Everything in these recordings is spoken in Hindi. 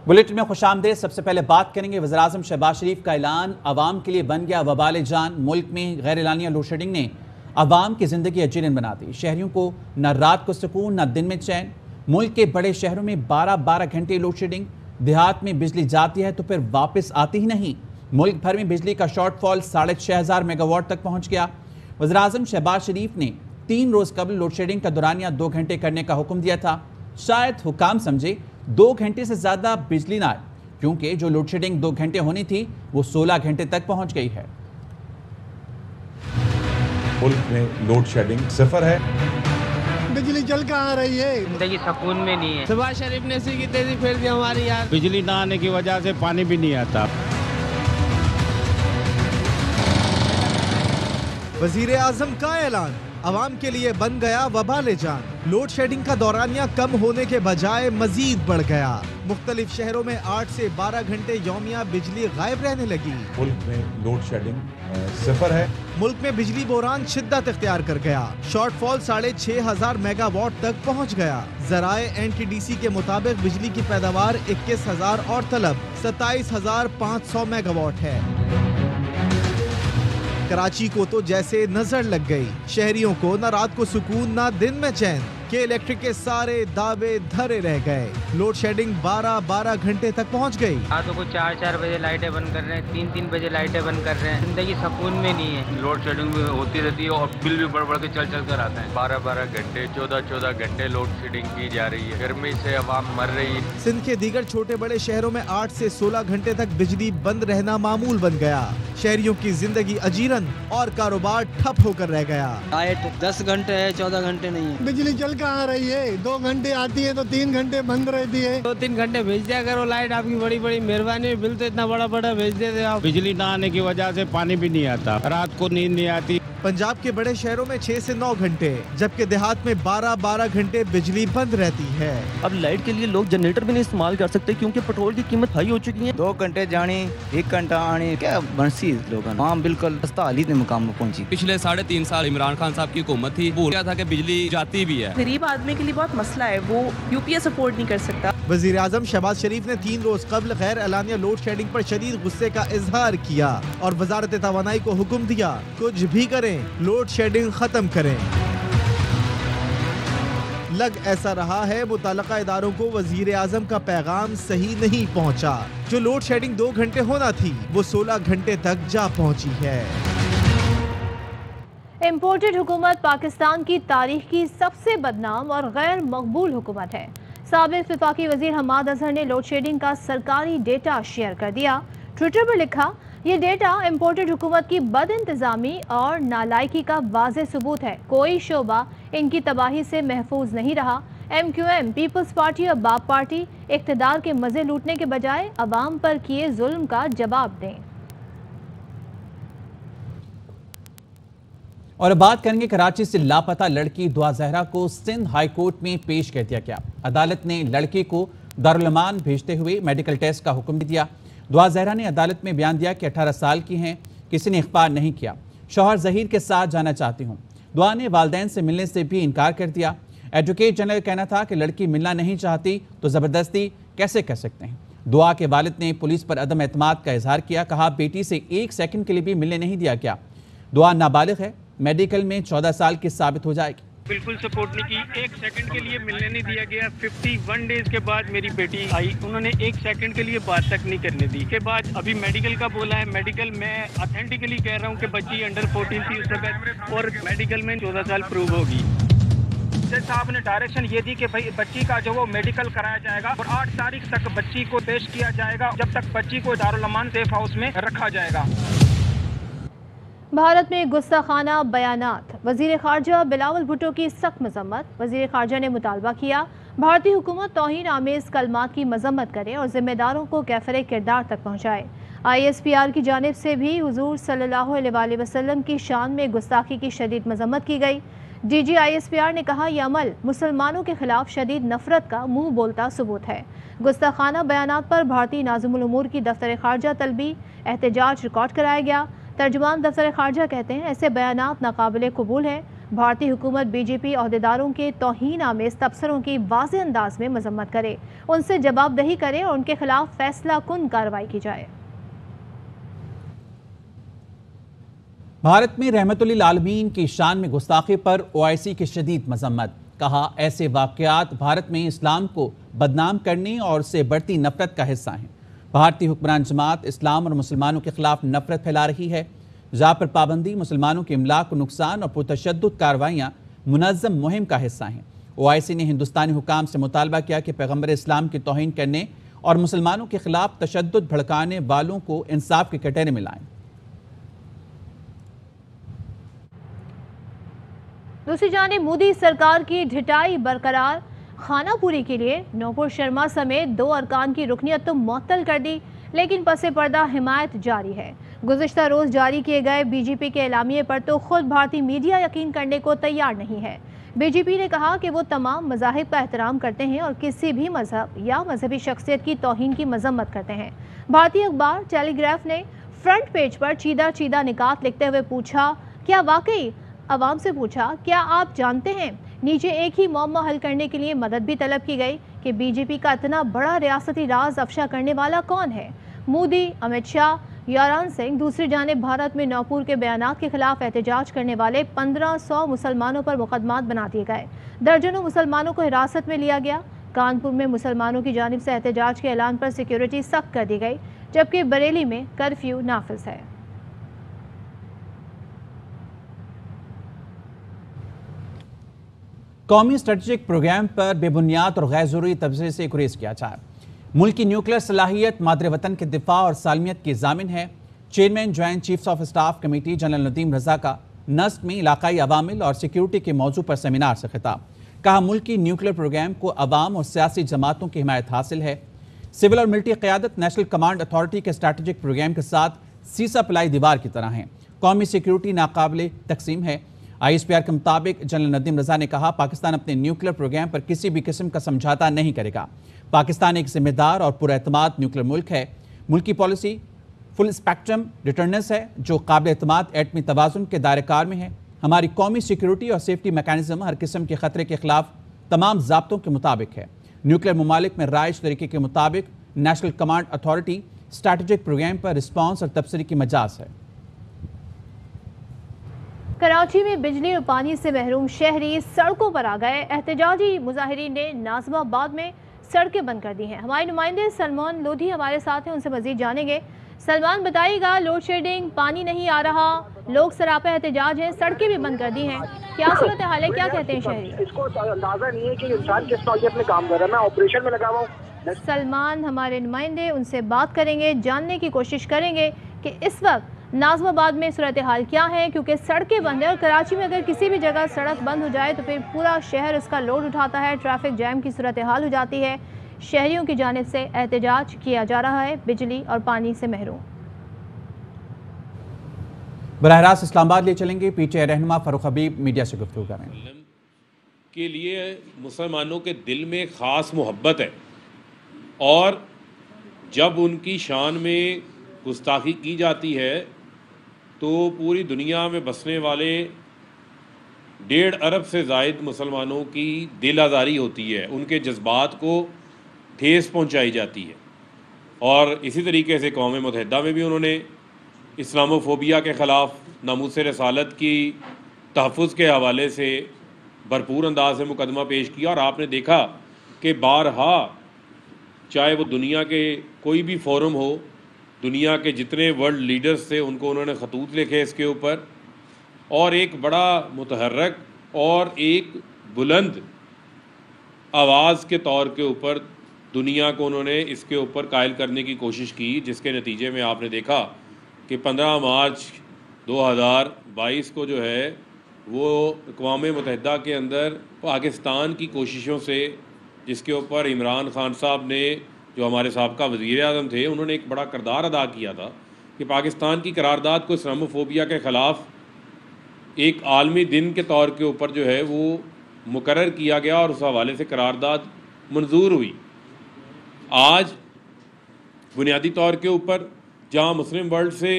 बुलेटिन में खुशामदीद। सबसे पहले बात करेंगे वज़ीर-ए-आज़म शहबाज शरीफ का ऐलान अवाम के लिए बन गया वबाल जान। मुल्क में गैर एलानिया लोड शेडिंग ने अवाम की जिंदगी अजीरन बना दी। शहरियों को न रात को सुकून न दिन में चैन। मुल्क के बड़े शहरों में 12-12 घंटे लोड शेडिंग। देहात में बिजली जाती है तो फिर वापस आती ही नहीं। मुल्क भर में बिजली का शॉर्टफॉल 6500 मेगावाट तक पहुंच गया। वज़ीर-ए-आज़म शहबाज शरीफ ने 3 रोज कबल लोड शेडिंग का दौरानिया 2 घंटे करने का हुक्म दिया था। शायद हुकाम समझे 2 घंटे से ज्यादा बिजली ना आए, क्योंकि जो लोड शेडिंग 2 घंटे होनी थी वो 16 घंटे तक पहुंच गई है। मुल्क में लोड शेडिंग 0 है। बिजली जल कहाँ रही है, जिंदगी सुकून में नहीं है। शहबाज शरीफ ने इसी की तेजी फेर दी हमारी यार। बिजली ना आने की वजह से पानी भी नहीं आता। वजीर आजम का ऐलान अवाम के लिए बन गया वबाल जान। लोड शेडिंग का दौरानिया कम होने के बजाय मजीद बढ़ गया। मुख्तलिफ शहरों में 8 से 12 घंटे यौमिया बिजली गायब रहने लगी। मुल्क में लोड शेडिंग 0 है। मुल्क में बिजली बहरान शिद्दत इख्तियार कर गया। शॉर्टफॉल 6500 मेगावाट तक पहुँच गया। जराए NTDC के मुताबिक बिजली की पैदावार 21,000 और तलब 27,500 मेगावाट है। कराची को तो जैसे नजर लग गई। शहरियों को न रात को सुकून न दिन में चैन के इलेक्ट्रिक के सारे दावे धरे रह गए। लोड शेडिंग 12-12 घंटे तक पहुंच गई। रातों को 4-4 बजे लाइटें बंद कर रहे हैं, 3-3 बजे लाइटें बंद कर रहे हैं। जिंदगी सुकून में नहीं है। लोड शेडिंग भी होती रहती है और बिल भी बढ़ के चल कर आते हैं। 12-12 घंटे 14-14 घंटे लोड शेडिंग की जा रही है। गर्मी से आवाम मर रही है। सिंध के दीगर छोटे बड़े शहरों में 8 से 16 घंटे तक बिजली बंद रहना मामूल बन गया। शहरियों की जिंदगी अजीरन और कारोबार ठप होकर रह गया। लाइट 10 घंटे है, 14 घंटे नहीं है। बिजली जल कहाँ रही है, 2 घंटे आती है तो 3 घंटे बंद रहती है। 2-3 घंटे भेज दिया करो लाइट, आपकी बड़ी बड़ी मेहरबानी। बिल तो इतना बड़ा बड़ा भेज देते आप। बिजली ना आने की वजह से पानी भी नहीं आता, रात को नींद नहीं आती। पंजाब के बड़े शहरों में 6 से 9 घंटे, जबकि देहात में 12-12 घंटे बिजली बंद रहती है। अब लाइट के लिए लोग जनरेटर भी नहीं इस्तेमाल कर सकते, क्योंकि पेट्रोल की कीमत हाई हो चुकी है। 2 घंटे जाने 1 घंटा आने, क्या बंसी लोगों। हाँ बिल्कुल हाली के मुकाम में पहुंची। पिछले 3.5 साल इमरान खान साहब की हुकूमत थी, बोल रहा था कि बिजली जाती भी है। गरीब आदमी के लिए बहुत मसला है, वो UPS अफोर्ड नहीं कर सकता। वजीर आजम शहबाज शरीफ ने 3 रोज कबल गैर एलानिया लोड शेडिंग पर शदीद गुस्से का इजहार किया और वजारत तवानाई को हुक्म दिया कुछ भी करें, लोड शेडिंग खत्म करें। लग ऐसा रहा है मुताल्लिका इदारों को वजीर आजम का पैगाम सही नहीं पहुंचा। जो लोड शेडिंग 2 घंटे होना थी वो 16 घंटे तक जा पहुंची है। इम्पोर्टेड हुकूमत पाकिस्तान की तारीख की सबसे बदनाम और गैर मकबूल हुकूमत है। साबिक वफाकी वजीर हमाद अजहर ने लोड शेडिंग का सरकारी डेटा शेयर कर दिया। ट्विटर पर लिखा, ये डेटा इम्पोर्टेड हुकूमत की बद इंतजामी और नालायकी का वाज़ेह सबूत है। कोई शोबा इनकी तबाही से महफूज नहीं रहा। MQM, पीपल्स पार्टी और बाप पार्टी इख्तिदार के मजे लूटने के बजाय अवाम पर किए जुल्म का जवाब दें। और अब बात करेंगे कराची से लापता लड़की दुआ जहरा को सिंध हाई कोर्ट में पेश कर दिया गया। अदालत ने लड़की को दारुल अमान भेजते हुए मेडिकल टेस्ट का हुक्म दिया। दुआ जहरा ने अदालत में बयान दिया कि 18 साल की हैं, किसी ने इख्बार नहीं किया। शौहर जहीर के साथ जाना चाहती हूँ। दुआ ने वालदैन से मिलने से भी इनकार कर दिया। एडवोकेट जनरल का कहना था कि लड़की मिलना नहीं चाहती तो ज़बरदस्ती कैसे कर सकते हैं। दुआ के वालिद ने पुलिस पर अदम एतमाद का इजहार किया। कहा, बेटी से 1 सेकंड के लिए भी मिलने नहीं दिया गया। दुआ नाबालिग है, मेडिकल में 14 साल की साबित हो जाएगी। बिल्कुल सपोर्ट नहीं की, 1 सेकंड के लिए मिलने नहीं दिया गया। 51 डेज के बाद मेरी बेटी आई, उन्होंने 1 सेकंड के लिए बात तक नहीं करने दी। के बाद अभी मेडिकल का बोला है। मेडिकल में ऑथेंटिकली कह रहा हूँ कि बच्ची अंडर 14 थी उस वक्त, और मेडिकल में 14 साल प्रूव होगी। जज साहब ने डायरेक्शन ये दी कि भाई बच्ची का जो वो मेडिकल कराया जाएगा और 8 तारीख तक बच्ची को पेश किया जाएगा, जब तक बच्ची को दारुल अमान सेफ हाउस में रखा जाएगा। भारत में गुस्ताखाना बयानात, वजीर खारजा बिलावल भुट्टो की सख्त मजम्मत। वजीर खारजा ने मुतालबा किया भारतीय हुकूमत तौहीन आमेज कलमात की मजम्मत करे और जिम्मेदारों को कैफरे किरदार तक पहुँचाए। ISPR की जानिब से भी हुजूर सल्लल्लाहु अलैहि वसल्लम की शान में गुस्ताखी की शदीद मजम्मत की गई। DG ISPR ने कहा, यह अमल मुसलमानों के खिलाफ शदीद नफरत का मुंह बोलता सबूत है। गुस्ताखाना बयानात पर भारतीय नाज़िमुल उमूर की दफ्तर खारजा तलबी एहतजाज रिकॉर्ड कराया गया। तर्जुमान दफ्तर खारजा कहते हैं, ऐसे बयानात नाकाबिले कबूल हैं। भारतीय हुकूमत बीजेपी अहदेदारों के तौहीन आमेज तबसरों की वाज़ेह अंदाज में मजम्मत करे, उनसे जवाबदही करे और उनके खिलाफ फैसला कुन कार्रवाई की जाए। भारत में रहमतुल्लिल आलमीन की शान में गुस्ताखी पर ओआईसी की शदीद मजम्मत। कहा, ऐसे वाक़यात भारत में इस्लाम को बदनाम करने और उससे बढ़ती नफरत का हिस्सा हैं। भारतीय हुक्मरान जमात इस्लाम और मुसलमानों के खिलाफ नफरत फैला रही है। जा पर पाबंदी, मुसलमानों के इमलाक को नुकसान और पुरतशद्दुद कार्रवाइयाँ मुनज़्ज़म मुहिम का हिस्सा हैं। ओआईसी ने हिंदुस्तानी हुकाम से मुतालबा किया कि पैगम्बर इस्लाम की तौहीन करने और मुसलमानों के खिलाफ तशद्दुद भड़काने वालों को इंसाफ के कटहरे में लाएं। दूसरी जानिब मोदी सरकार की ढिठाई बरकरार, खानापुरी के लिए नौपुर शर्मा समेत 2 अरकान की रुकनियत तो मुअत्तल कर दी, लेकिन पसे पर्दा हिमायत जारी है। गुज़िश्ता रोज़ जारी किए गए बीजेपी के एलामिये पर तो खुद भारतीय मीडिया यकीन करने को तैयार नहीं है। बीजेपी ने कहा कि वो तमाम मज़ाहिब का एहतराम करते हैं और किसी भी मजहब या मजहबी शख्सियत की तौहीन की मजम्मत करते हैं। भारतीय अखबार टेलीग्राफ ने फ्रंट पेज पर चीदा चीदा निकात लिखते हुए पूछा, क्या वाकई अवाम से पूछा, क्या आप जानते हैं? नीचे एक ही मौमा हल करने के लिए मदद भी तलब की गई कि बीजेपी का इतना बड़ा रियासती राज अफशा करने वाला कौन है? मोदी, अमित शाह, यारान सिंह। दूसरी जानिब भारत में नौपुर के बयानात के खिलाफ एहतजाज करने वाले 1500 मुसलमानों पर मुकदमात बना दिए गए। दर्जनों मुसलमानों को हिरासत में लिया गया। कानपुर में मुसलमानों की जानिब से एहतजाज के ऐलान पर सिक्योरिटी सख्त कर दी गई, जबकि बरेली में कर्फ्यू नाफिज है। कौमी स्ट्रेटेजिक प्रोग्राम पर बेबुनियाद और गैर ज़रूरी तबसरे से गुरेज किया जाए। मुल्क की न्यूक्लियर सलाहियत मादरे वतन के दिफा और सालमियत की ज़ामिन है। Chairman joint chiefs of staff committee general Nadeem Raza का नस्ब में इलाकाई अवामिल और सिक्योरिटी के मौजू पर सेमिनार से खिताब। कहा, मुल्क की न्यूक्लियर प्रोग्राम को अवाम और सियासी जमातों की हिमायत हासिल है। सिविल और मिलिट्री क़यादत नेशनल कमांड अथॉरिटी के स्ट्रेटेजिक प्रोग्राम के साथ सीसा पिलाई दीवार की तरह है। कौमी सिक्योरिटी नाकाबिले तकसीम है। ISPR के मुताबिक जनरल नदीम रजा ने कहा, पाकिस्तान अपने न्यूक्लियर प्रोग्राम पर किसी भी किस्म का समझौता नहीं करेगा। पाकिस्तान एक जिम्मेदार और पुरएतमाद न्यूक्लियर मुल्क है। मुल्क की पॉलिसी फुल स्पेक्ट्रम डिटरनेंस है, जो काबिल एतमाद एटमी तवाज़ुन के दायरेकार में है। हमारी कौमी सिक्योरिटी और सेफ्टी मैकेनिज्म हर किस्म के खतरे के खिलाफ तमाम ज़ाब्तों के मुताबिक है। न्यूक्लियर ममालिक में राइज तरीके के मुताबिक national command authority strategic program पर रिस्पॉन्स और तबसरे की मजाज है। कराची में बिजली और पानी से महरूम शहरी सड़कों पर आ गए। एहतजाजी मुजाहिरीन ने नाज़िमाबाद में सड़कें बंद कर दी हैं। हमारे नुमाइंदे सलमान लोधी हमारे साथ हैं, उनसे मजीद जानेंगे। सलमान, बताइएगा, लोड शेडिंग, पानी नहीं आ रहा, लोग सरापा एहतजाज हैं, सड़कें भी बंद कर दी हैं, क्या सूरत हाल है, क्या कहते हैं शहरी? इसको अंदाजा नहीं है कि इंसान किस नौयत में काम कर रहा है। मैं ऑपरेशन में लगा हुआ हूँ। सलमान हमारे नुमाइंदे, उनसे बात करेंगे, जानने की कोशिश करेंगे कि इस वक्त नाज़िमाबाद में सूरत हाल क्या है, क्योंकि सड़कें बंद है और कराची में अगर किसी भी जगह सड़क बंद हो जाए तो फिर पूरा शहर उसका लोड उठाता है, ट्रैफिक जैम की सूरत हाल हो जाती है। शहरियों की जानिब से एहतजाज किया जा रहा है बिजली और पानी से महरूम। बराह रास्त इस्लामाबाद ले चलेंगे। पीछे रहनुमा फ़ारूक हबीब मीडिया से गुफ्तगू करें। के लिए मुसलमानों के दिल में ख़ास मोहब्बत है और जब उनकी शान में गुस्ताखी की जाती है तो पूरी दुनिया में बसने वाले 1.5 अरब से ज़ायद मुसलमानों की दिल आज़ारी होती है, उनके जज्बात को ठेस पहुंचाई जाती है। और इसी तरीके से कौम मुत्तहिदा में भी उन्होंने इस्लामोफोबिया के ख़िलाफ़ नामूस रसालत की तहफ़्फ़ुज़ के हवाले से भरपूर अंदाज से मुकदमा पेश किया। और आपने देखा कि बारहा, चाहे वो दुनिया के कोई भी फोरम हो, दुनिया के जितने वर्ल्ड लीडर्स थे उनको उन्होंने खतूत लिखे इसके ऊपर, और एक बड़ा मुतहर्रक और एक बुलंद आवाज़ के तौर के ऊपर दुनिया को उन्होंने इसके ऊपर कायल करने की कोशिश की, जिसके नतीजे में आपने देखा कि 15 मार्च 2022 को जो है वो अक़वाम मुत्तहिदा के अंदर पाकिस्तान की कोशिशों से, जिसके ऊपर इमरान खान साहब ने, जो हमारे साबका वज़ीर आज़म थे, उन्होंने एक बड़ा किरदार अदा किया था कि पाकिस्तान की करारदाद को इस्लामोफोबिया के ख़िलाफ़ एक आलमी दिन के तौर के ऊपर जो है वो मुकर्रर किया गया और उस हवाले से करारदाद मंजूर हुई। आज बुनियादी तौर के ऊपर जहाँ मुस्लिम वर्ल्ड से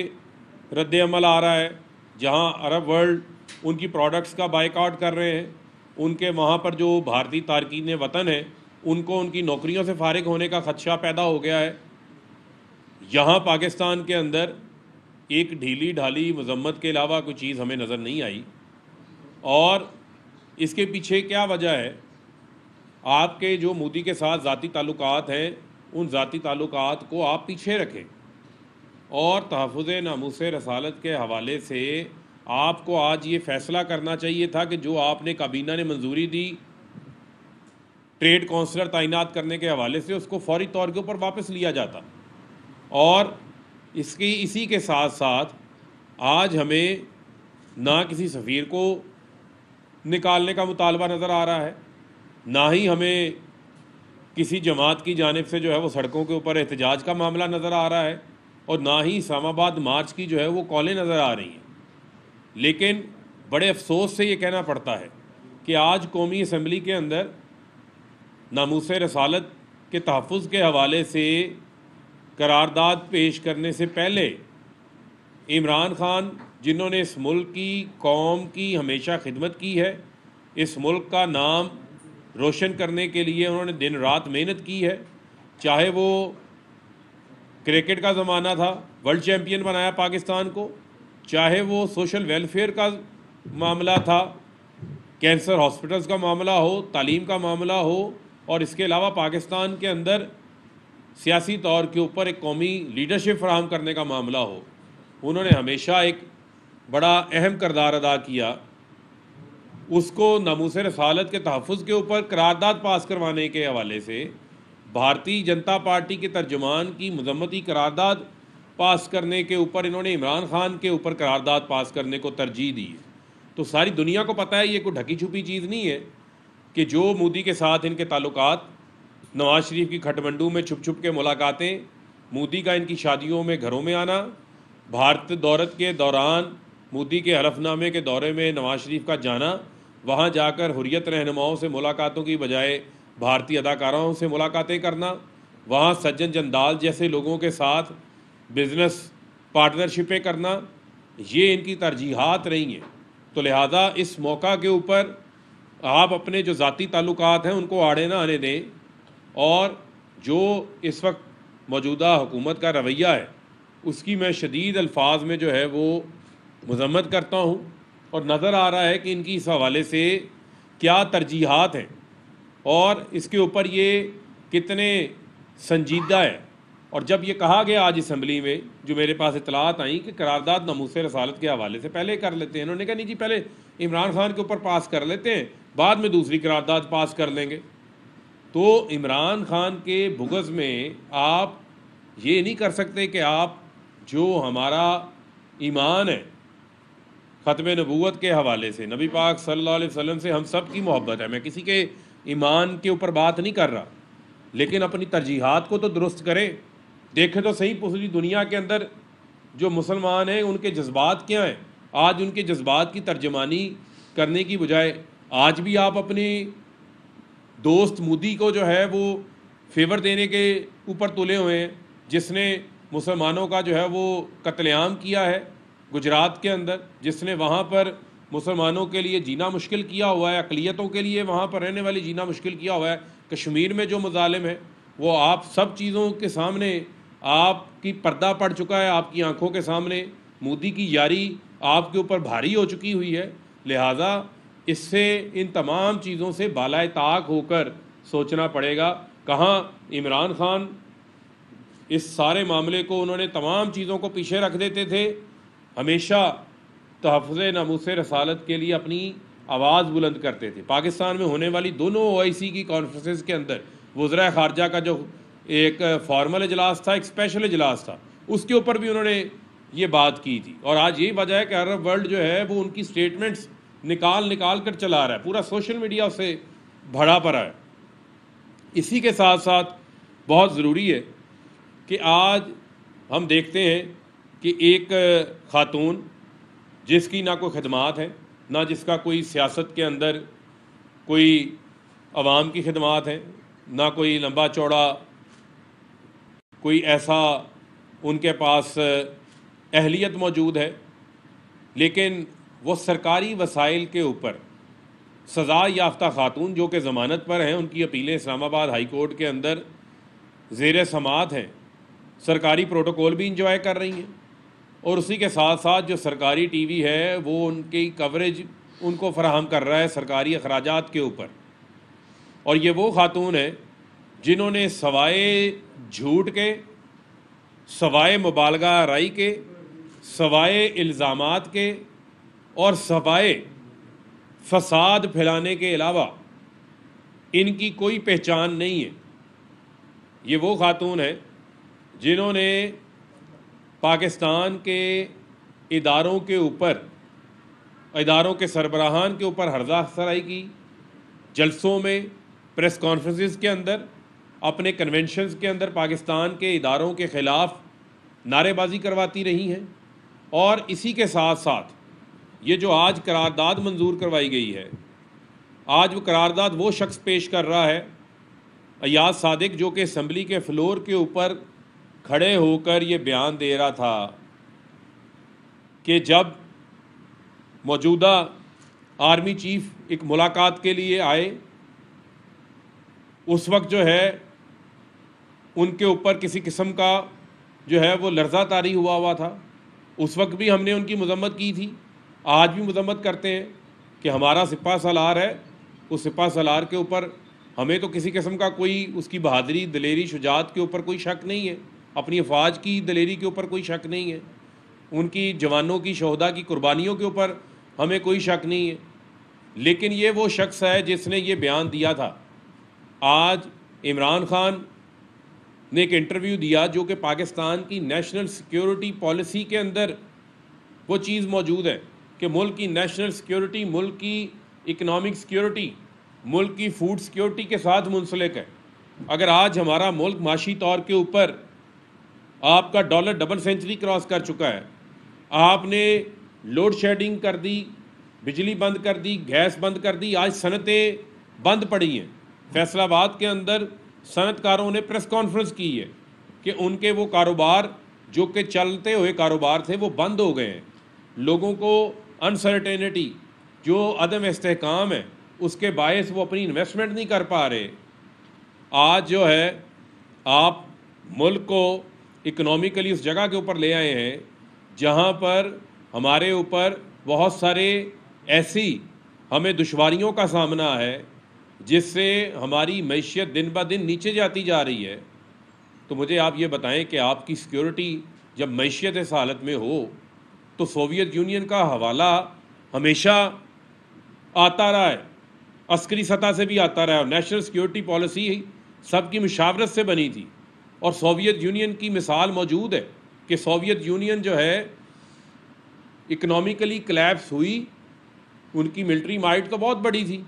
रद्द अमल आ रहा है, जहाँ अरब वर्ल्ड उनकी प्रोडक्ट्स का बायकॉट कर रहे हैं, उनके वहाँ पर जो भारतीय तारकीन वतन है उनको उनकी नौकरियों से फारिग होने का ख़दशा पैदा हो गया है। यहाँ पाकिस्तान के अंदर एक ढीली ढाली मजम्मत के अलावा कोई चीज़ हमें नज़र नहीं आई। और इसके पीछे क्या वजह है? आपके जो मोदी के साथ ज़ाती ताल्लुकात हैं, उन ज़ाती ताल्लुकात को आप पीछे रखें और तहफ़्फ़ुज़ नामूस रसालत के हवाले से आपको आज ये फ़ैसला करना चाहिए था कि जो आपने काबीना ने मंजूरी दी ट्रेड काउंसलर तैनात करने के हवाले से, उसको फौरी तौर के ऊपर वापस लिया जाता। और इसी के साथ साथ आज हमें ना किसी सफ़ीर को निकालने का मुतालबा नज़र आ रहा है, ना ही हमें किसी जमात की जानिब से जो है वो सड़कों के ऊपर एहतजाज का मामला नज़र आ रहा है, और ना ही इस्लामाबाद मार्च की जो है वो कॉलें नज़र आ रही हैं। लेकिन बड़े अफसोस से ये कहना पड़ता है कि आज कौमी असम्बली के अंदर नामूस रसालत के तहफ़्फ़ुज़ के हवाले से करारदाद पेश करने से पहले इमरान खान, जिन्होंने इस मुल्क की कौम की हमेशा खिदमत की है, इस मुल्क का नाम रोशन करने के लिए उन्होंने दिन रात मेहनत की है, चाहे वो क्रिकेट का ज़माना था, वर्ल्ड चैम्पियन बनाया पाकिस्तान को, चाहे वो सोशल वेलफेयर का मामला था, कैंसर हॉस्पिटल्स का मामला हो, तालीम का मामला हो, और इसके अलावा पाकिस्तान के अंदर सियासी तौर के ऊपर एक कौमी लीडरशिप फराहम करने का मामला हो, उन्होंने हमेशा एक बड़ा अहम किरदार अदा किया। उसको नामूस रसालत के तहफ़्फ़ुज़ के ऊपर करारदाद पास करवाने के हवाले से भारतीय जनता पार्टी के तर्जुमान की मजम्मती करारदाद पास करने के ऊपर इन्होंने इमरान खान के ऊपर करारदाद पास करने को तरजीह दी है। तो सारी दुनिया को पता है ये कोई ढकी छुपी चीज़ नहीं है कि जो मोदी के साथ इनके ताल्लुकात, नवाज़ शरीफ की खटमंडू में छुप छुप के मुलाकातें, मोदी का इनकी शादियों में घरों में आना, भारत दौरत के दौरान मोदी के हलफनामे के दौरे में नवाज़ शरीफ का जाना, वहाँ जाकर हुर्रियत रहनुमाओं से मुलाकातों की बजाय भारतीय अदाकाराओं से मुलाकातें करना, वहाँ सज्जन जंदाल जैसे लोगों के साथ बिज़नेस पार्टनरशिपें करना, ये इनकी तरजीहात रही हैं। तो लिहाजा इस मौका के ऊपर आप अपने जो ज़ाती ताल्लुकात हैं उनको आड़े ना आने दें, और जो इस वक्त मौजूदा हुकूमत का रवैया है उसकी मैं शदीद अल्फाज में जो है वो मज़म्मत करता हूँ। और नज़र आ रहा है कि इनकी इस हवाले से क्या तरजीहात हैं और इसके ऊपर ये कितने संजीदा है। और जब ये कहा गया आज असम्बली में, जो मेरे पास इतलात आई कि करारदाद नामूस रसालत के हवाले से पहले कर लेते हैं, इन्होंने कहा नहीं जी पहले इमरान खान के ऊपर पास कर लेते हैं, बाद में दूसरी करारदाद पास कर लेंगे। तो इमरान खान के बुग़्ज़ में आप ये नहीं कर सकते कि आप जो हमारा ईमान है ख़त्म नबूवत के हवाले से, नबी पाक सल्लल्लाहु अलैहि वसल्लम से हम सब की मोहब्बत है, मैं किसी के ईमान के ऊपर बात नहीं कर रहा, लेकिन अपनी तरजीहात को तो दुरुस्त करें। देखें तो सही पूरी दुनिया के अंदर जो मुसलमान हैं उनके जज्बात क्या हैं। आज उनके जज्बात की तर्जमानी करने की बजाय आज भी आप अपने दोस्त मोदी को जो है वो फेवर देने के ऊपर तुले हुए हैं, जिसने मुसलमानों का जो है वो कत्लेआम किया है गुजरात के अंदर, जिसने वहाँ पर मुसलमानों के लिए जीना मुश्किल किया हुआ है, अक़लियतों के लिए वहाँ पर रहने वाली जीना मुश्किल किया हुआ है। कश्मीर में जो मज़ालिम है वो आप सब चीज़ों के सामने आपकी पर्दा पड़ चुका है, आपकी आंखों के सामने मोदी की यारी आपके ऊपर भारी हो चुकी हुई है। लिहाजा इससे इन तमाम चीज़ों से बालाए ताक होकर सोचना पड़ेगा। कहाँ इमरान खान इस सारे मामले को उन्होंने तमाम चीज़ों को पीछे रख देते थे, हमेशा तहफ़्फ़ुज़ नामूस रसालत के लिए अपनी आवाज़ बुलंद करते थे। पाकिस्तान में होने वाली दोनों OIC की कॉन्फ्रेंसेस के अंदर वज़रा ख़ारजा का जो एक फॉर्मल इजलास था, एक स्पेशल इजलास था, उसके ऊपर भी उन्होंने ये बात की थी। और आज यही वजह है कि अरब वर्ल्ड जो है वो उनकी स्टेटमेंट्स निकाल कर चला रहा है, पूरा सोशल मीडिया उससे भरा पड़ा है। इसी के साथ साथ बहुत ज़रूरी है कि आज हम देखते हैं कि एक खातून जिसकी ना कोई खदमात है, ना जिसका कोई सियासत के अंदर कोई अवाम की खदमात है, ना कोई लंबा चौड़ा कोई ऐसा उनके पास अहलियत मौजूद है, लेकिन वो सरकारी वसाइल के ऊपर सज़ा याफ्ता खातून जो कि ज़मानत पर हैं, उनकी अपीलें इस्लामाबाद हाई कोर्ट के अंदर ज़ेर समात हैं, सरकारी प्रोटोकॉल भी इंजॉय कर रही हैं और उसी के साथ साथ जो सरकारी टीवी है वो उनकी कवरेज उनको फराहम कर रहा है सरकारी अखराजात के ऊपर। और ये वो खातून है जिन्होंने सवाए झूठ के, सवाए मुबालगा आराई के, सवाए इल्ज़ामात के और सवाए फसाद फैलाने के अलावा इनकी कोई पहचान नहीं है। ये वो खातून है जिन्होंने पाकिस्तान के इदारों के ऊपर, इदारों के सरबराहान के ऊपर हर्जा सराई की, जलसों में, प्रेस कॉन्फ्रेंसेस के अंदर, अपने कन्वेंशंस के अंदर पाकिस्तान के इदारों के ख़िलाफ़ नारेबाजी करवाती रही हैं। और इसी के साथ साथ ये जो आज करारदाद मंजूर करवाई गई है, आज वो करारदाद वो शख्स पेश कर रहा है अयाज सादिक, जो कि असम्बली के फ्लोर के ऊपर खड़े होकर ये बयान दे रहा था कि जब मौजूदा आर्मी चीफ एक मुलाकात के लिए आए, उस वक्त जो है उनके ऊपर किसी किस्म का जो है वो लर्जा तारी हुआ था। उस वक्त भी हमने उनकी मजम्मत की थी, आज भी मजम्मत करते हैं कि हमारा सिपा सलार है, उस सिपा सलार के ऊपर हमें तो किसी किस्म का कोई उसकी बहादरी, दलेरी, शुजात के ऊपर कोई शक नहीं है, अपनी अफवाज की दलेरी के ऊपर कोई शक नहीं है, उनकी जवानों की, शहदा की कुर्बानियों के ऊपर हमें कोई शक नहीं है। लेकिन ये वो शख्स है जिसने ये बयान दिया था। आज इमरान खान ने एक इंटरव्यू दिया जो कि पाकिस्तान की नेशनल सिक्योरिटी पॉलिसी के अंदर वो चीज़ मौजूद है कि मुल्क की नेशनल सिक्योरिटी, मुल्क की इकनॉमिक सिक्योरिटी, मुल्क की फूड सिक्योरिटी के साथ मुंसलिक है। अगर आज हमारा मुल्क माशी तौर के ऊपर आपका डॉलर डबल सेंचुरी क्रॉस कर चुका है, आपने लोड शेडिंग कर दी, बिजली बंद कर दी, गैस बंद कर दी, आज सनतें बंद पड़ी हैं। फैसलाबाद के अंदर सनतकारों ने प्रेस कॉन्फ्रेंस की है कि उनके वो कारोबार जो कि चलते हुए कारोबार थे वो बंद हो गए हैं। लोगों को अनसर्टेनिटी, जो अदम इस्तेहकाम है, उसके बायस वो अपनी इन्वेस्टमेंट नहीं कर पा रहे। आज जो है आप मुल्क को इकोनॉमिकली उस जगह के ऊपर ले आए हैं जहाँ पर हमारे ऊपर बहुत सारे ऐसी हमें दुश्वारियों का सामना है जिससे हमारी मैशियत दिन ब दिन नीचे जाती जा रही है। तो मुझे आप ये बताएं कि आपकी सिक्योरिटी जब मैशियत इस हालत में हो तो सोवियत यूनियन का हवाला हमेशा आता रहा है, अस्करी सतह से भी आता रहा है, और नेशनल सिक्योरिटी पॉलिसी सबकी मुशावरत से बनी थी। और सोवियत यूनियन की मिसाल मौजूद है कि सोवियत यूनियन जो है इकनॉमिकली कोलैप्स हुई, उनकी मिलिट्री माइट तो बहुत बड़ी थी,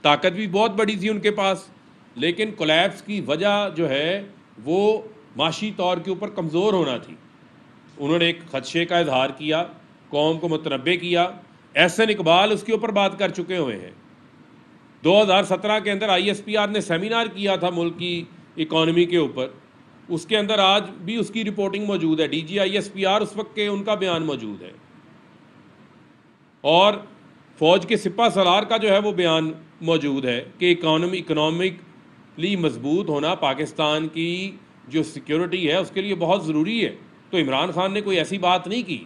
ताकत भी बहुत बड़ी थी उनके पास, लेकिन कोलैप्स की वजह जो है वो माशी तौर के ऊपर कमज़ोर होना थी। उन्होंने एक खदशे का इजहार किया, कौम को मुतनब्बे किया। एहसन इकबाल उसके ऊपर बात कर चुके हुए हैं। 2017 के अंदर ISPR ने सेमिनार किया था मुल्क की इकॉनमी के ऊपर, उसके अंदर आज भी उसकी रिपोर्टिंग मौजूद है। DG ISPR उस वक्त के उनका बयान मौजूद है, और फ़ौज के सिपा सलार का जो है वो बयान मौजूद है कि इकनॉमिकली मजबूत होना पाकिस्तान की जो सिक्योरिटी है उसके लिए बहुत ज़रूरी है। तो इमरान खान ने कोई ऐसी बात नहीं की,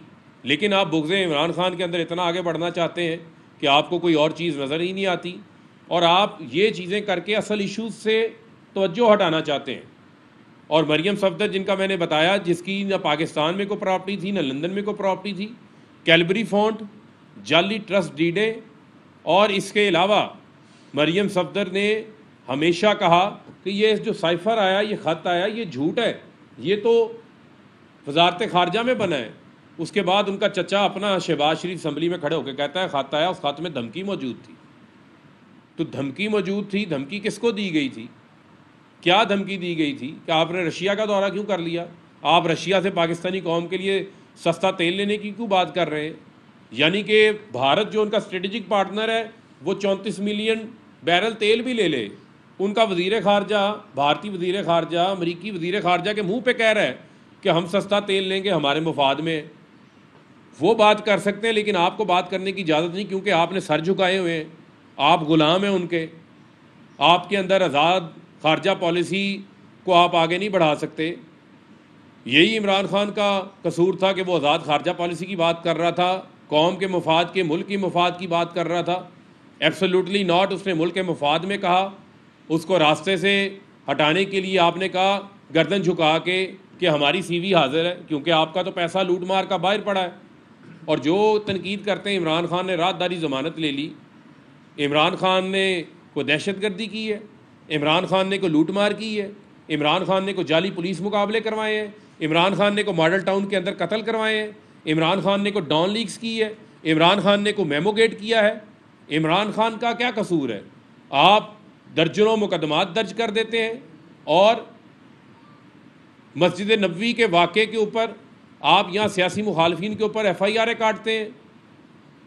लेकिन आप बुग़्ज़े इमरान खान के अंदर इतना आगे बढ़ना चाहते हैं कि आपको कोई और चीज़ नज़र ही नहीं आती, और आप ये चीज़ें करके असल इशूज़ से तवज्जो हटाना चाहते हैं। और मरियम सफदर, जिनका मैंने बताया, जिसकी ना पाकिस्तान में कोई प्रॉपर्टी थी ना लंदन में कोई प्रॉपर्टी थी, कैलबरी फॉन्ट, जाली ट्रस्ट डीडें, और इसके अलावा मरियम सफदर ने हमेशा कहा कि ये जो साइफ़र आया, ये ख़त आया, ये झूठ है, ये तो वजारत ख़ारजा में बना है। उसके बाद उनका चचा अपना शहबाज शरीफ असम्बली में खड़े होकर कहता है ख़त आया, उस ख़त में धमकी मौजूद थी। तो धमकी मौजूद थी, धमकी किसको दी गई थी, क्या धमकी दी गई थी कि आपने रशिया का दौरा क्यों कर लिया, आप रशिया से पाकिस्तानी कौम के लिए सस्ता तेल लेने की क्यों बात कर रहे हैं। यानी कि भारत जो उनका स्ट्रेटेजिक पार्टनर है वो 34 मिलियन बैरल तेल भी ले ले, उनका वज़ीर ख़ारजा, भारतीय वज़ीर ख़ारजा, अमरीकी वज़ीर ख़ारजा के मुंह पे कह रहा है कि हम सस्ता तेल लेंगे, हमारे मुफाद में। वो बात कर सकते हैं, लेकिन आपको बात करने की इजाज़त नहीं, क्योंकि आपने सर झुकाए हुए हैं, आप गुलाम हैं उनके। आपके अंदर आज़ाद खारजा पॉलिसी को आप आगे नहीं बढ़ा सकते। यही इमरान खान का कसूर था कि वो आज़ाद खारजा पॉलिसी की बात कर रहा था, कौम के मफाद के, मुल्क की मफाद की बात कर रहा था। Absolutely not. उसने मुल्क के मफाद में कहा, उसको रास्ते से हटाने के लिए आपने कहा गर्दन झुका के कि हमारी सीवी हाजिर है, क्योंकि आपका तो पैसा लूट मार का बाहर पड़ा है। और जो तनकीद करते हैं इमरान खान ने राहतदारी ज़मानत ले ली, इमरान खान ने को दहशतगर्दी की है, इमरान खान ने को लूट मार की है, इमरान खान ने को जाली पुलिस मुकाबले करवाए हैं, इमरान खान ने को मॉडल टाउन के अंदर कत्ल करवाए हैं, इमरान खान ने को डॉन लीक्स की है, इमरान खान ने को मेमोगेट किया है। इमरान खान का क्या कसूर है? आप दर्जनों मुकदमात दर्ज कर देते हैं और मस्जिद नबवी के वाक़े के ऊपर आप यहाँ सियासी मुखालफिन के ऊपर FIR काटते हैं।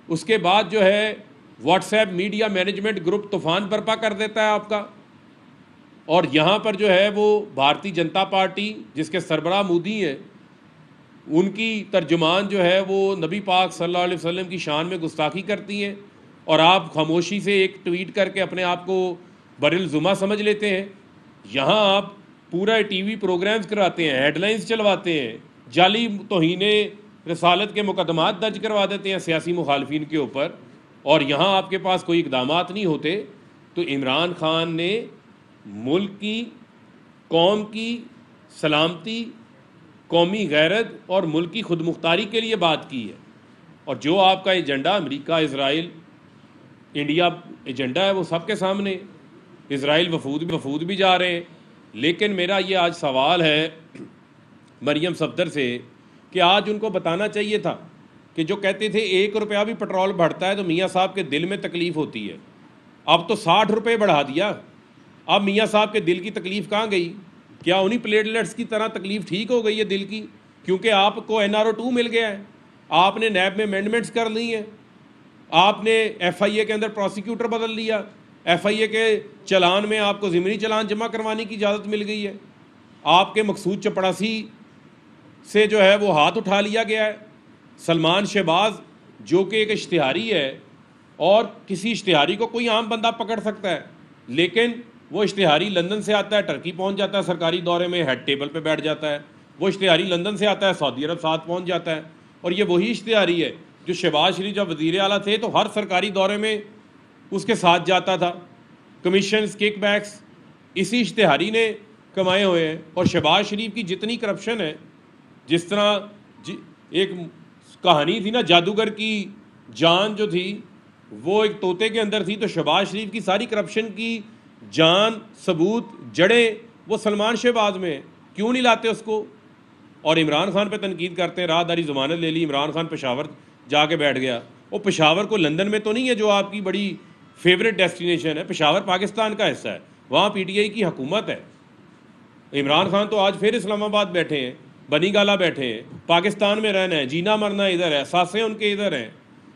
उसके बाद जो है व्हाट्सएप मीडिया मैनेजमेंट ग्रुप तूफ़ान बर्पा कर देता है आपका। और यहाँ पर जो है वो भारतीय जनता पार्टी जिसके सरबराह मोदी हैं, उनकी तर्जुमान जो है वो नबी पाक सल्लल्लाहु अलैहि वसल्लम की शान में गुस्ताखी करती हैं, और आप खामोशी से एक ट्वीट करके अपने आप को बरिल जुमा समझ लेते हैं। यहाँ आप पूरा TV प्रोग्राम्स कराते हैं, हेडलाइंस चलवाते हैं, जाली तौहीने रसालत के मुकदमात दर्ज करवा देते हैं सियासी मुखालफिन के ऊपर, और यहाँ आपके पास कोई इक़दामात नहीं होते। तो इमरान खान ने मुल्क की, कौम की सलामती, कौमी गैरत और मुल्क की खुद मुख्तारी के लिए बात की है। और जो आपका agenda America, Israel, India agenda है, वो सबके सामने। इसराइल वफूद भी जा रहे हैं। लेकिन मेरा ये आज सवाल है मरियम सफदर से कि आज उनको बताना चाहिए था कि जो कहते थे 1 रुपया भी पेट्रोल बढ़ता है तो मियाँ साहब के दिल में तकलीफ़ होती है, अब तो 60 रुपये बढ़ा दिया। अब मियाँ साहब के दिल की तकलीफ़ कहाँ गई? क्या उन्हीं प्लेटलेट्स की तरह तकलीफ़ ठीक हो गई है दिल की? क्योंकि आपको NRO2 मिल गया है, आपने नैब में अमेंडमेंट्स कर ली हैं, आपने FIA के अंदर प्रोसिक्यूटर बदल लिया, FIA के चलान में आपको ज़िमनी चलान जमा करवाने की इजाज़त मिल गई है, आपके मकसूद चपड़ासी से जो है वो हाथ उठा लिया गया है। सलमान शहबाज जो कि एक इश्तिहारी है, और किसी इश्तिहारी को कोई आम बंदा पकड़ सकता है, लेकिन वो इश्तिहारी लंदन से आता है, टर्की पहुंच जाता है सरकारी दौरे में, हेड टेबल पे बैठ जाता है। वो इश्तिहारी लंदन से आता है, सऊदी अरब साथ पहुंच जाता है। और ये वही इश्तिहारी है जो शहबाज शरीफ जब वज़ीर आला थे तो हर सरकारी दौरे में उसके साथ जाता था। कमीशन, किकबैक्स इसी इश्तिहारी ने कमाए हुए हैं। और शहबाज शरीफ की जितनी करप्शन है, जिस तरह एक कहानी थी ना, जादूगर की जान जो थी वो एक तोते के अंदर थी, तो शहबाज शरीफ की सारी करप्शन की जान, सबूत, जड़ें वो सलमान शहबाज में है। क्यों नहीं लाते उसको? और इमरान खान पे तनकीद करते हैं, राहदारी ज़मानत ले ली, इमरान खान पेशावर जाके बैठ गया। वो पेशावर को लंदन में तो नहीं है जो आपकी बड़ी फेवरेट डेस्टिनेशन है, पेशावर पाकिस्तान का हिस्सा है, वहाँ PTI की हुकूमत है। इमरान खान तो आज फिर इस्लामाबाद बैठे हैं, बनी गाला बैठे हैं, पाकिस्तान में रहना है, जीना मरना इधर है, सासें उनके इधर हैं।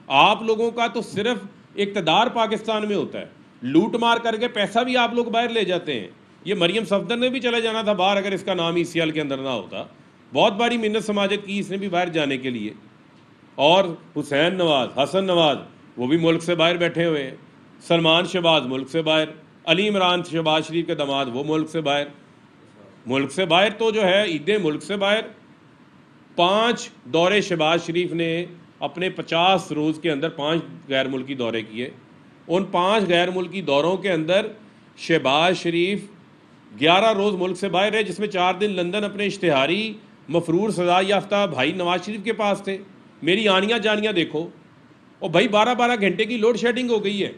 आप लोगों का तो सिर्फ इक़्तिदार पाकिस्तान में होता है, लूट मार करके पैसा भी आप लोग बाहर ले जाते हैं। ये मरियम सफदर ने भी चले जाना था बाहर अगर इसका नाम ECL के अंदर ना होता। बहुत बारी मिन्नत समाजत की इसने भी बाहर जाने के लिए। और हुसैन नवाज, हसन नवाज वो भी मुल्क से बाहर बैठे हुए हैं, सलमान शहबाज मुल्क से बाहर, अली इमरान शहबाज शरीफ के दामाद वो मुल्क से बाहर। मुल्क से बाहर तो जो है ईदें मुल्क से बाहर। 5 दौरे शहबाज शरीफ ने अपने 50 रोज़ के अंदर 5 गैर मुल्की दौरे किए। उन 5 गैर मुल्की दौरों के अंदर शहबाज शरीफ 11 रोज़ मुल्क से बाहर है, जिसमें 4 दिन लंदन अपने इश्तिहारी मफरूर सजा याफ्ता भाई नवाज शरीफ के पास थे। मेरी आनियाँ जानियाँ देखो, और भाई 12-12 घंटे की लोड शेडिंग हो गई है।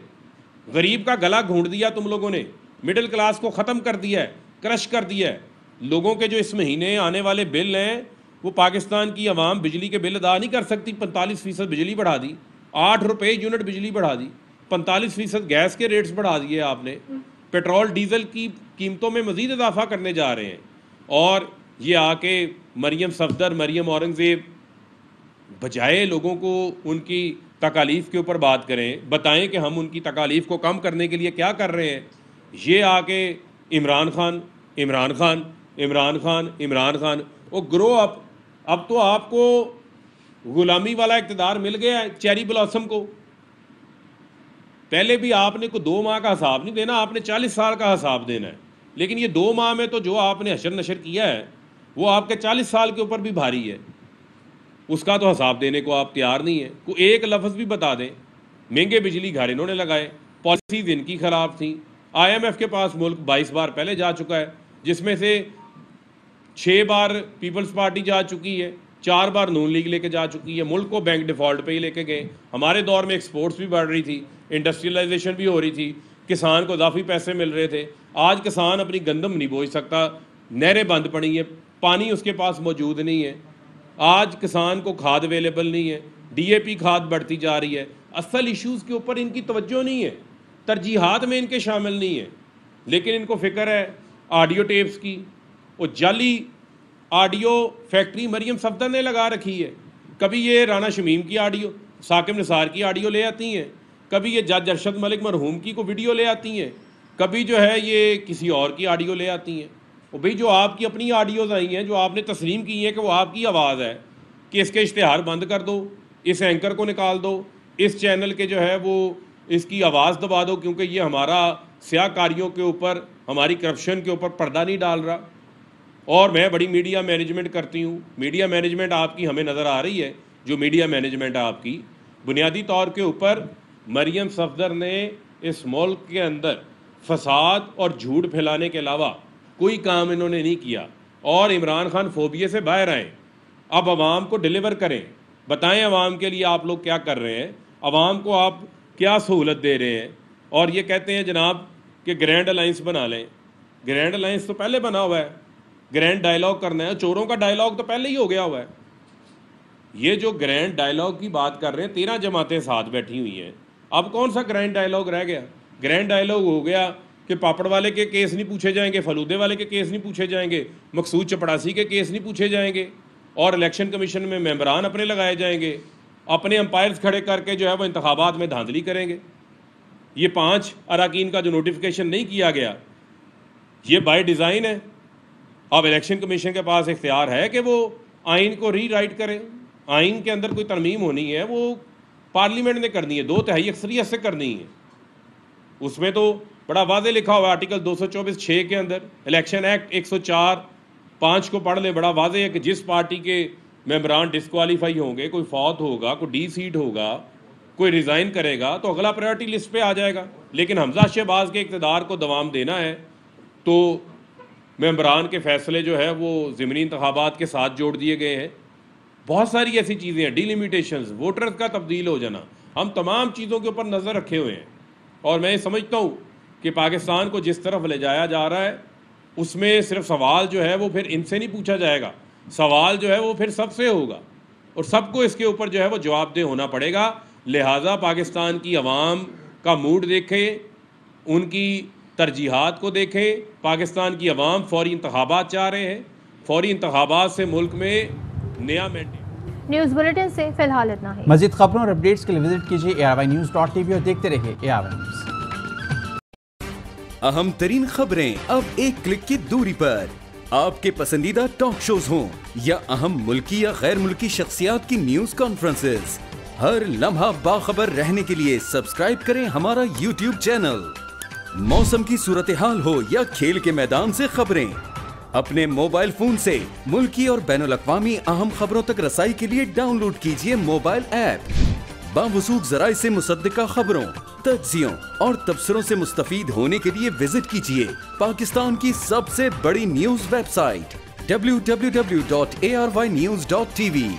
गरीब का गला घूंट दिया तुम लोगों ने, मिडिल क्लास को ख़त्म कर दिया है, क्रश कर दिया है। लोगों के जो इस महीने आने वाले बिल हैं वो पाकिस्तान की आवाम बिजली के बिल अदा नहीं कर सकती। 45% बिजली बढ़ा दी, 8 रुपये यूनिट बिजली बढ़ा दी, 45% गैस के रेट्स बढ़ा दिए आपने, पेट्रोल डीजल की कीमतों में मज़ीद इजाफा करने जा रहे हैं। और ये आके मरियम सफदर, मरियम औरंगज़ेब बजाय लोगों को उनकी तकालीफ के ऊपर बात करें, बताएं कि हम उनकी तकालीफ को कम करने के लिए क्या कर रहे हैं, ये आके इमरान खान इमरान खान इमरान खान इमरान खान वो ग्रो अप। अब तो आपको गुलामी वाला इक़्तिदार मिल गया है चेरी ब्लॉसम को। पहले भी आपने को 2 माह का हिसाब नहीं देना, आपने 40 साल का हिसाब देना है। लेकिन ये 2 माह में तो जो आपने हशर नशर किया है वो आपके 40 साल के ऊपर भी भारी है, उसका तो हिसाब देने को आप तैयार नहीं है। कोई एक लफ्ज़ भी बता दें। महंगे बिजली घर इन्होंने लगाए, पॉलिसीज इनकी ख़राब थी। IMF के पास मुल्क 22 बार पहले जा चुका है, जिसमें से 6 बार पीपल्स पार्टी जा चुकी है, 4 बार नून लीग लेके जा चुकी है। मुल्क को बैंक डिफ़ॉल्ट पे ही लेके गए। हमारे दौर में एक्सपोर्ट्स भी बढ़ रही थी, इंडस्ट्रियलाइजेशन भी हो रही थी, किसान को इजाफी पैसे मिल रहे थे। आज किसान अपनी गंदम नहीं बोझ सकता, नहरें बंद पड़ी हैं, पानी उसके पास मौजूद नहीं है। आज किसान को खाद अवेलेबल नहीं है, DAP खाद बढ़ती जा रही है। असल इश्यूज़ के ऊपर इनकी तवज्जो नहीं है, तरजीहात में इनके शामिल नहीं है। लेकिन इनको फ़िक्र है ऑडियो टेप्स की। वो जाली ऑडियो फैक्ट्री मरियम सफदर ने लगा रखी है। कभी ये राना शमीम की ऑडियो, साकिब निसार की ऑडियो ले आती हैं, कभी ये जज अरशद मलिक मरहूम की को वीडियो ले आती हैं, कभी जो है ये किसी और की ऑडियो ले आती हैं। और भाई जो आपकी अपनी ऑडियोज़ आई हैं, जो आपने तस्लीम की है कि वो आपकी आवाज़ है, कि इसके इश्तिहार बंद कर दो, इस एंकर को निकाल दो, इस चैनल के जो है वो इसकी आवाज़ दबा दो, क्योंकि ये हमारा स्याकारियों के ऊपर, हमारी करप्शन के ऊपर पर्दा नहीं डाल रहा। और मैं बड़ी मीडिया मैनेजमेंट करती हूँ। मीडिया मैनेजमेंट आपकी हमें नज़र आ रही है। जो मीडिया मैनेजमेंट है आपकी, बुनियादी तौर के ऊपर मरियम सफदर ने इस मुल्क के अंदर फसाद और झूठ फैलाने के अलावा कोई काम इन्होंने नहीं किया। और इमरान खान फोबिये से बाहर आएँ, अब आवाम को डिलीवर करें, बताएं आवाम के लिए आप लोग क्या कर रहे हैं, आवाम को आप क्या सहूलत दे रहे हैं। और ये कहते हैं जनाब कि ग्रैंड अलाइंस बना लें। ग्रैंड अलाइंस तो पहले बना हुआ है, ग्रैंड डायलॉग करना है। चोरों का डायलॉग तो पहले ही हो गया हुआ है। ये जो ग्रैंड डायलॉग की बात कर रहे हैं, 13 जमातें साथ बैठी हुई हैं, अब कौन सा ग्रैंड डायलॉग रह गया? ग्रैंड डायलॉग हो गया कि पापड़ वाले के केस नहीं पूछे जाएंगे, फलूदे वाले के केस नहीं पूछे जाएंगे, मकसूद चपड़ासी के केस नहीं पूछे जाएंगे, और इलेक्शन कमीशन में मेंबरान अपने लगाए जाएंगे, अपने अंपायर्स खड़े करके जो है वो इंतखाबात में धांधली करेंगे। ये 5 अराकीन का जो नोटिफिकेशन नहीं किया गया, ये बाय डिज़ाइन है। अब इलेक्शन कमीशन के पास इख्तियार है कि वो आइन को रीराइट करें। आइन के अंदर कोई तरमीम होनी है, वो पार्लियामेंट ने करनी है, 2/3 अक्सरियत से करनी है। उसमें तो बड़ा वाज़े लिखा हुआ है आर्टिकल 224(6) के अंदर, इलेक्शन एक्ट 104(5) को पढ़ ले, बड़ा वाज़े है कि जिस पार्टी के मेंबरान डिस्क्वालीफाई होंगे, कोई फौत होगा, कोई डी-सीट होगा, कोई रिज़ाइन करेगा, तो अगला प्रायोरिटी लिस्ट पे आ जाएगा। लेकिन हमजा शहबाज के इक़्तिदार को दवाम देना है तो मेंबरान के फ़ैसले जो है वो ज़िमनी इंतखाबात के साथ जोड़ दिए गए हैं। बहुत सारी ऐसी चीज़ें हैं, डिलिमिटेशंस, वोटर्स का तब्दील हो जाना, हम तमाम चीज़ों के ऊपर नज़र रखे हुए हैं। और मैं समझता हूँ कि पाकिस्तान को जिस तरफ ले जाया जा रहा है, उसमें सिर्फ सवाल जो है वो फिर इनसे नहीं पूछा जाएगा, सवाल जो है वो फिर सबसे होगा, और सबको इसके ऊपर जो है वो जवाबदेह होना पड़ेगा। लिहाजा पाकिस्तान की अवाम का मूड देखें, उनकी तरजीहात को देखें। पाकिस्तान की अवाम फौरी इंतखाबात चाह रहे हैं, फौरी इंतखाबात से मुल्क में नया मैंडेट। न्यूज़ बुलेटिन से फिलहाल इतना ही। मज़ीद खबरों और अपडेट्स के लिए विजिट कीजिए ARYnews.tv और देखते रहिए ARY न्यूज़। अहम तरीन खबरें अब एक क्लिक की दूरी पर, आपके पसंदीदा टॉक शोज हों या अहम मुल्की या गैर मुल्की शख्सियात की न्यूज़ कॉन्फ्रेंसेस, हर लम्हा बाखबर रहने के लिए सब्सक्राइब करें हमारा YouTube चैनल। मौसम की सूरत हाल हो या खेल के मैदान से खबरें, अपने मोबाइल फोन से मुल्की और बैनुल-अक़वामी अहम खबरों तक रसाई के लिए डाउनलोड कीजिए मोबाइल ऐप। बावसूख ज़राए से मुसद्दिका खबरों, तज्ज़ियों और तबसरों से मुस्तफ़ीद होने के लिए विजिट कीजिए पाकिस्तान की सबसे बड़ी न्यूज़ वेबसाइट www.arynews.tv।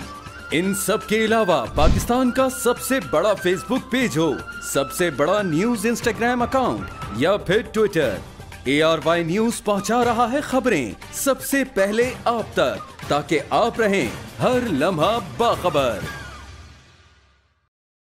इन सब के अलावा पाकिस्तान का सबसे बड़ा फेसबुक पेज हो, सबसे बड़ा न्यूज़ इंस्टाग्राम अकाउंट या फिर ट्विटर, ARY न्यूज़ पहुंचा रहा है खबरें सबसे पहले आप तक, ताकि आप रहें हर लम्हा बाखबर।